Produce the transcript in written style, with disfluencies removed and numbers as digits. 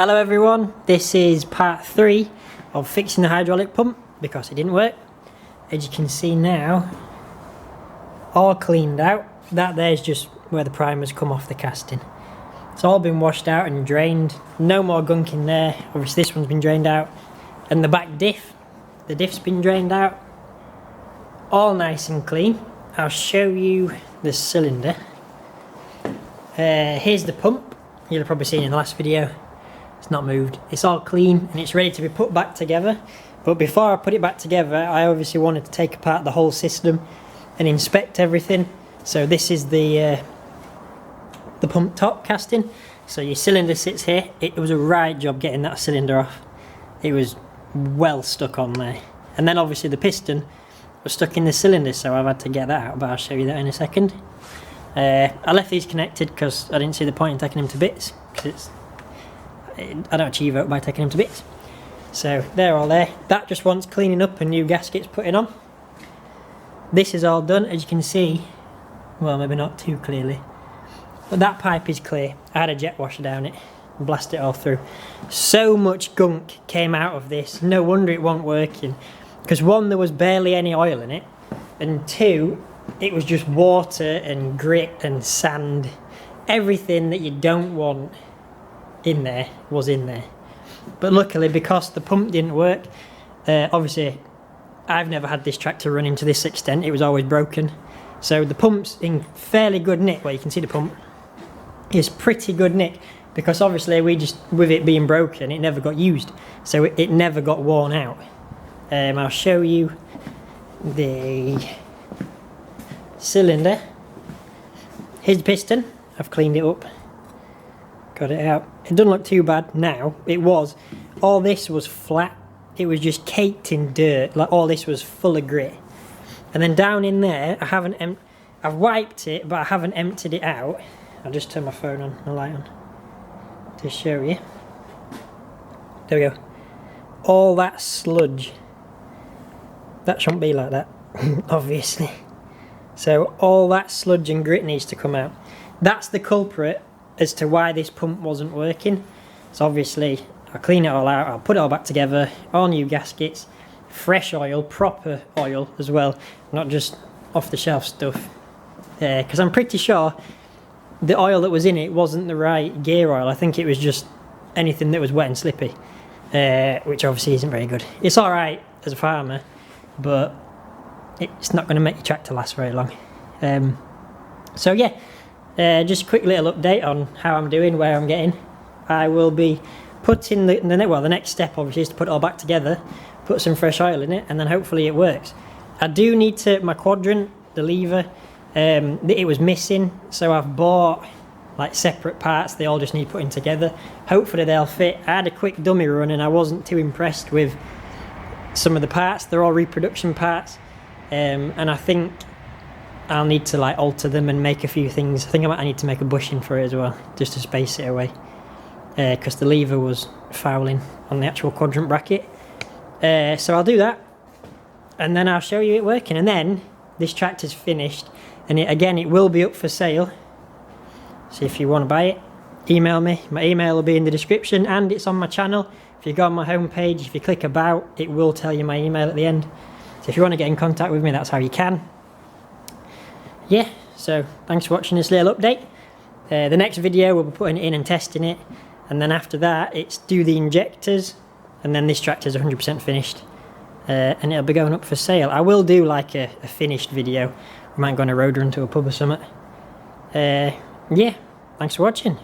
Hello everyone, this is part 3 of fixing the hydraulic pump because it didn't work. As you can see now, all cleaned out. That there's just where the primer's come off the casting. It's all been washed out and drained. No more gunk in there. Obviously this one's been drained out. And the back diff, the diff's been drained out. All nice and clean. I'll show you the cylinder. Here's the pump. You'll have probably seen in the last video. It's not moved. It's all clean and it's ready to be put back together. But before I put it back together, I obviously wanted to take apart the whole system and inspect everything. So this is the pump top casting. So your cylinder sits here. It was a right job getting that cylinder off. It was well stuck on there. And then obviously the piston was stuck in the cylinder, so I've had to get that out, but I'll show you that in a second. I left these connected because I didn't see the point in taking them to bits, because I don't achieve it by taking them to bits. So they're all there. That just wants cleaning up and new gaskets putting on. This is all done, as you can see. Well, maybe not too clearly, but that pipe is clear. I had a jet washer down it and blast it all through. So much gunk came out of this. No wonder it wasn't working, because one, there was barely any oil in it, and two, it was just water and grit and sand. Everything that you don't want in there was in there. But luckily, because the pump didn't work, obviously I've never had this tractor running to this extent. It was always broken. So the pump's in fairly good nick. Well, you can see the pump is pretty good nick, because obviously with it being broken, it never got used. So it never got worn out. I'll show you the cylinder. Here's the piston. I've cleaned it up, got it out. It doesn't look too bad now. All this was flat. It was just caked in dirt. Like, all this was full of grit. And then down in there, I've wiped it, but I haven't emptied it out. I'll just turn my phone on, the light on, to show you. There we go. All that sludge. That shouldn't be like that, obviously. So all that sludge and grit needs to come out. That's the culprit as to why this pump wasn't working. So obviously I'll clean it all out, I'll put it all back together, all new gaskets, fresh oil, proper oil as well, not just off the shelf stuff. Because I'm pretty sure the oil that was in it wasn't the right gear oil. I think it was just anything that was wet and slippy, which obviously isn't very good. It's alright as a farmer, but it's not going to make your tractor last very long. So yeah, just a quick little update on how I'm doing, where I'm getting. I will be putting the next step obviously is to put it all back together, put some fresh oil in it, and then hopefully it works. I do need to, my quadrant, the lever, it was missing, so I've bought like separate parts. They all just need putting together. Hopefully they'll fit. I had a quick dummy run and I wasn't too impressed with some of the parts. They're all reproduction parts, and I think I'll need to like alter them and make a few things. I think I need to make a bushing for it as well, just to space it away, because the lever was fouling on the actual quadrant bracket. So I'll do that, and then I'll show you it working, and then this tractor's finished, and it will be up for sale. So if you want to buy it, email me. My email will be in the description, and it's on my channel. If you go on my homepage, if you click about, it will tell you my email at the end. So if you want to get in contact with me, that's how you can. Yeah, so thanks for watching this little update. The next video we'll be putting it in and testing it, and then after that it's do the injectors, and then this tractor's 100% finished, and it'll be going up for sale. I will do like a finished video. We might go on a road run to a pub or something. Yeah, thanks for watching.